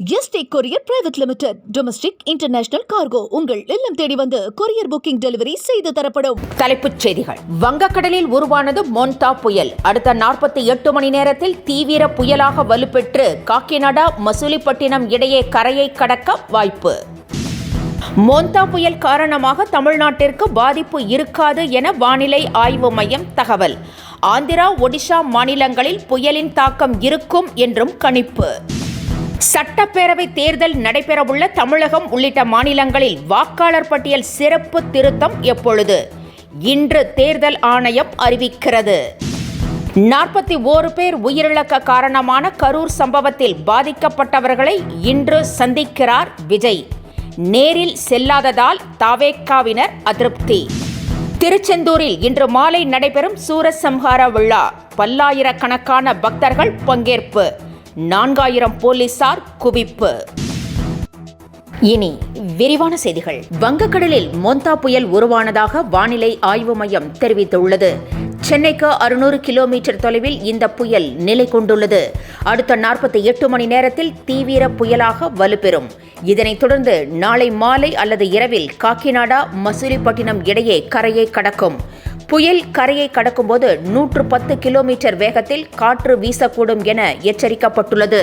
Yesterday courier private limited. Domestic international cargo உங்கள் இல்லம் தேடி வந்து கொரியர் புக்கிங் டெலிவரி செய்து தரப்படும். தலைப்புச் செய்திகள். வங்கக்கடலில் உருவானது மோன்தா புயல். அடுத்த 48 மணி நேரத்தில் தீவிர புயலாக வலுப்பெற்று காக்கிநாடா மசூலிப்பட்டினம் இடையே கரையை கடக்க வாய்ப்பு. மோன்தா புயல் காரணமாக தமிழ்நாட்டிற்கு பாதிப்பு இருக்காது என வானிலை ஆய்வு மையம் தகவல். ஆந்திரா, ஒடிஷா மாநிலங்களில் புயலின் தாக்கம் இருக்கும் என்றும் கணிப்பு. சட்டப்பேரவை தேர்தல் நடைபெறவுள்ள தமிழகம் உள்ளிட்ட மாநிலங்களில் வாக்காளர் பட்டியல் சிறப்பு திருத்தம் எப்பொழுது? இன்று தேர்தல் ஆணையம் அறிவிக்கிறது. 41 பேர் உயிரிழக்க காரணமான கரூர் சம்பவத்தில் பாதிக்கப்பட்டவர்களை இன்று சந்திக்கிறார் விஜய். நேரில் செல்லாததால் தவேகாவினர் அதிருப்தி. திருச்செந்தூரில் இன்று மாலை நடைபெறும் சூரசம்ஹார விழா. பல்லாயிரக்கணக்கான பக்தர்கள் பங்கேற்பு. 4000 போலீசார் குவிப்பு. இனி விரிவான செய்திகள். வங்கக்கடலில் மோன்தா புயல் உருவானதாக வானிலை ஆய்வு மையம் தெரிவித்துள்ளது. சென்னைக்கு 600 கிலோமீட்டர் தொலைவில் இந்த புயல் நிலை கொண்டுள்ளது. அடுத்த 48 மணி நேரத்தில் தீவிர புயலாக வலுப்பெறும். இதனைத் தொடர்ந்து நாளை மாலை அல்லது இரவில் காக்கிநாடா மசூலிப்பட்டினம் இடையே கரையை கடக்கும். புயல் கரையை கடக்கும்போது 110 கிலோமீட்டர் வேகத்தில் காற்று வீசக்கூடும் என எச்சரிக்கப்பட்டுள்ளது.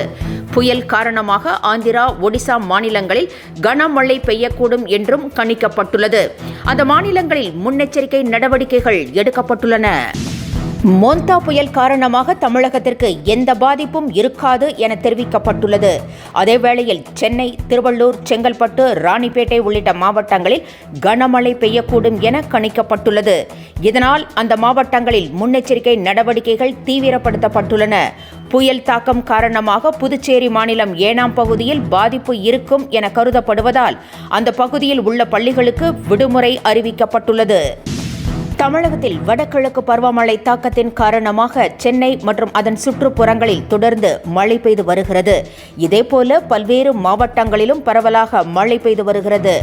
புயல் காரணமாக ஆந்திரா, ஒடிசா மாநிலங்களில் கனமழை பெய்யக்கூடும் என்றும் கணிக்கப்பட்டுள்ளது. அந்த மாநிலங்களில் முன்னெச்சரிக்கை நடவடிக்கைகள் எடுக்கப்பட்டுள்ளன. மோன்தா புயல் காரணமாக தமிழகத்திற்கு எந்த பாதிப்பும் இருக்காது என தெரிவிக்கப்பட்டுள்ளது. அதேவேளையில் சென்னை, திருவள்ளூர், செங்கல்பட்டு, ராணிப்பேட்டை உள்ளிட்ட மாவட்டங்களில் கனமழை பெய்யக்கூடும் என கணிக்கப்பட்டுள்ளது. இதனால் அந்த மாவட்டங்களில் முன்னெச்சரிக்கை நடவடிக்கைகள் தீவிரப்படுத்தப்பட்டுள்ளன. புயல் தாக்கம் காரணமாக புதுச்சேரி மாநிலம் ஏனாம் பகுதியில் பாதிப்பு இருக்கும் என கருதப்படுவதால் அந்த பகுதியில் உள்ள பள்ளிகளுக்கு விடுமுறை அறிவிக்கப்பட்டுள்ளது. தமிழகத்தில் வடகிழக்கு பருவமழை தாக்கத்தின் காரணமாக சென்னை மற்றும் அதன் சுற்றுப்புறங்களில் தொடர்ந்து மழை பெய்து வருகிறது. இதேபோல பல்வேறு மாவட்டங்களிலும் பரவலாக மழை பெய்து வருகிறது.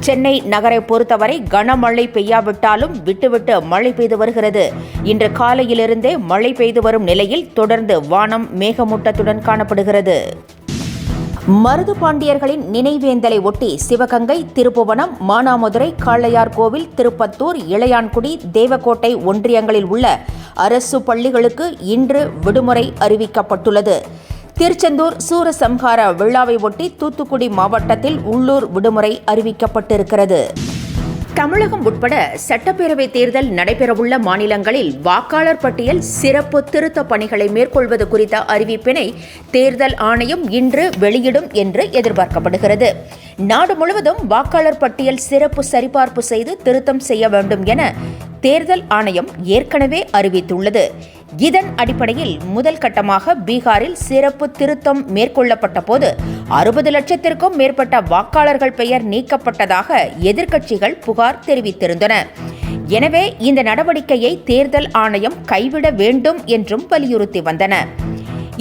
சென்னை நகரை பொறுத்தவரை கனமழை பெய்யாவிட்டாலும் விட்டுவிட்டு மழை பெய்து வருகிறது. இன்று காலையிலிருந்தே மழை பெய்து வரும் நிலையில் தொடர்ந்து வானம் மேகமூட்டத்துடன் காணப்படுகிறது. மருது பாண்டியர்களின் நினைவேந்தலை ஒட்டி சிவகங்கை, திருப்புவனம், மானாமதுரை, காளையார் கோவில், திருப்பத்தூர், இளையான்குடி, தேவக்கோட்டை ஒன்றியங்களில் உள்ள அரசு பள்ளிகளுக்கு இன்று விடுமுறை அறிவிக்கப்பட்டுள்ளது. திருச்செந்தூர் சூரசம்ஹார விழாவை ஒட்டி தூத்துக்குடி மாவட்டத்தில் உள்ளூர் விடுமுறை அறிவிக்கப்பட்டிருக்கிறது. தமிழகம் உட்பட சட்டப்பேரவை தேர்தல் நடைபெறவுள்ள மாநிலங்களில் வாக்காளர் பட்டியல் சிறப்பு திருத்த பணிகளை மேற்கொள்வது குறித்த அறிவிப்பினை தேர்தல் ஆணையம் இன்று வெளியிடும் என்று எதிர்பார்க்கப்படுகிறது. நாடு முழுவதும் வாக்காளர் பட்டியல் சிறப்பு சரிபார்ப்பு செய்து திருத்தம் செய்ய வேண்டும் என தேர்தல் ஆணையம் ஏற்கனவே அறிவித்துள்ளது. இதன் அடிப்படையில் முதல் கட்டமாக பீகாரில் சிறப்பு திருத்தம் மேற்கொள்ளப்பட்ட போது 60 லட்சத்திற்கும் மேற்பட்ட வாக்காளர்கள் பெயர் நீக்கப்பட்டதாக எதிர்க்கட்சிகள் புகார் தெரிவித்திருந்தன. எனவே இந்த நடவடிக்கையை தேர்தல் ஆணையம் கைவிட வேண்டும் என்றும் வலியுறுத்தி வந்தன.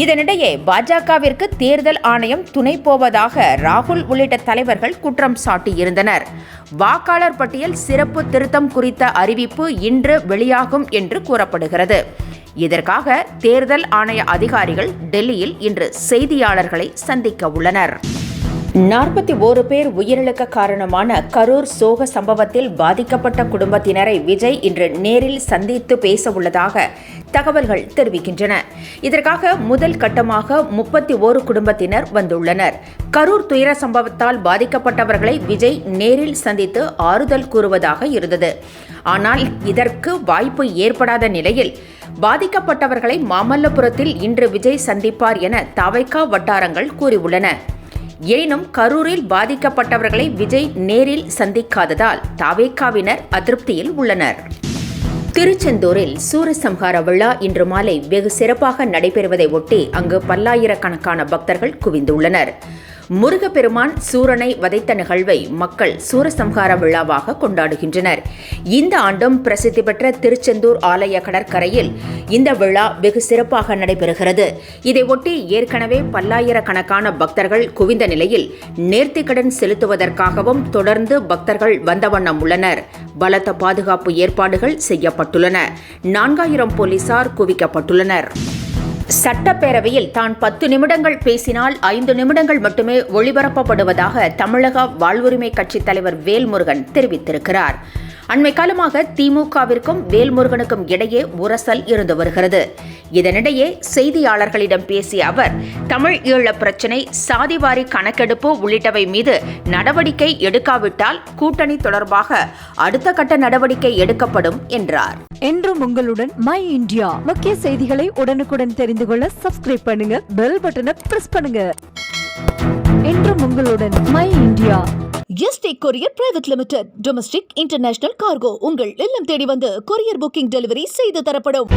இதனிடையே பாஜகவிற்கு தேர்தல் ஆணையம் துணை போவதாக ராகுல் உள்ளிட்ட தலைவர்கள் குற்றம் சாட்டியிருந்தனர். வாக்காளர் பட்டியல் சிறப்பு திருத்தம் குறித்த அறிவிப்பு இன்று வெளியாகும் என்று கூறப்படுகிறது. இதற்காக தேர்தல் ஆணைய அதிகாரிகள் டெல்லியில் இன்று செய்தியாளர்களை சந்திக்க உள்ளனர். 41 பேர் உயிரிழக்க காரணமான கரூர் சோக சம்பவத்தில் பாதிக்கப்பட்ட குடும்பத்தினரை விஜய் இன்று நேரில் சந்தித்து பேச உள்ளதாக தகவல்கள் தெரிவிக்கின்றன. இதற்காக முதல் கட்டமாக 31 குடும்பத்தினர் வந்துள்ளனர். கரூர் துயர சம்பவத்தால் பாதிக்கப்பட்டவர்களை விஜய் நேரில் சந்தித்து ஆறுதல் கூறுவதாக இருந்தது. ஆனால் இதற்கு வாய்ப்பு ஏற்படாத நிலையில் பாதிக்கப்பட்டவர்களை மாமல்லபுரத்தில் இன்று விஜய் சந்திப்பார் என தவேகா வட்டாரங்கள் கூறியுள்ளன. எனினும் கரூரில் பாதிக்கப்பட்டவர்களை விஜய் நேரில் சந்திக்காததால் தவேகாவினர் அதிருப்தியில் உள்ளனர். திருச்செந்தூரில் சூரசம்ஹார விழா இன்று மாலை வெகு சிறப்பாக நடைபெறுவதை ஒட்டி அங்கு பல்லாயிரக்கணக்கான பக்தர்கள் குவிந்துள்ளனர். முருகப்பெருமான் சூரனை வதைத்த நிகழ்வை மக்கள் சூரசம்ஹார விழாவாக கொண்டாடுகின்றனர். இந்த ஆண்டும் பிரசித்தி பெற்ற திருச்செந்தூர் ஆலய கடற்கரையில் இந்த விழா வெகு சிறப்பாக நடைபெறுகிறது. இதையொட்டி ஏற்கனவே பல்லாயிரக்கணக்கான பக்தர்கள் குவிந்த நிலையில் நேர்த்திக்கடன் செலுத்துவதற்காகவும் தொடர்ந்து பக்தர்கள் வந்த வண்ணம் உள்ளனர். பலத்த பாதுகாப்பு ஏற்பாடுகள் செய்யப்பட்டுள்ளன. 4000 போலீசார் குவிக்கப்பட்டுள்ளனர். சட்டப்பேரவையில் தான் 10 நிமிடங்கள் பேசினால் 5 நிமிடங்கள் மட்டுமே ஒளிபரப்பப்படுவதாக தமிழக வாழ்வுரிமை கட்சித் தலைவர் வேல்முருகன் தெரிவித்திருக்கிறார். அண்மை காலமாக திமுகவிற்கும் வேல்முருகனுக்கும் இடையே உரசல் இருந்து வருகிறது. இதனிடையே செய்தியாளர்களிடம் பேசிய அவர், தமிழ் ஈழ பிரச்சினை, சாதிவாரி கணக்கெடுப்பு உள்ளிட்டவை மீது நடவடிக்கை எடுக்காவிட்டால் கூட்டணி தொடர்பாக அடுத்த கட்ட நடவடிக்கை எடுக்கப்படும் என்றார். என்றும் உங்களுடன் மை இந்தியா முக்கிய செய்திகளை உடனுக்குடன் தெரிந்து கொள்ள சப்ஸ்கிரைப் பண்ணுங்க, பெல் பட்டனை பிரஸ் பண்ணுங்க. என்றும் உங்களுடன் my India. Yesterday courier private limited. Domestic, international cargo உங்கள் இல்லம் தேடி வந்து கொரியர் புக்கிங் டெலிவரி செய்து தரப்படும்.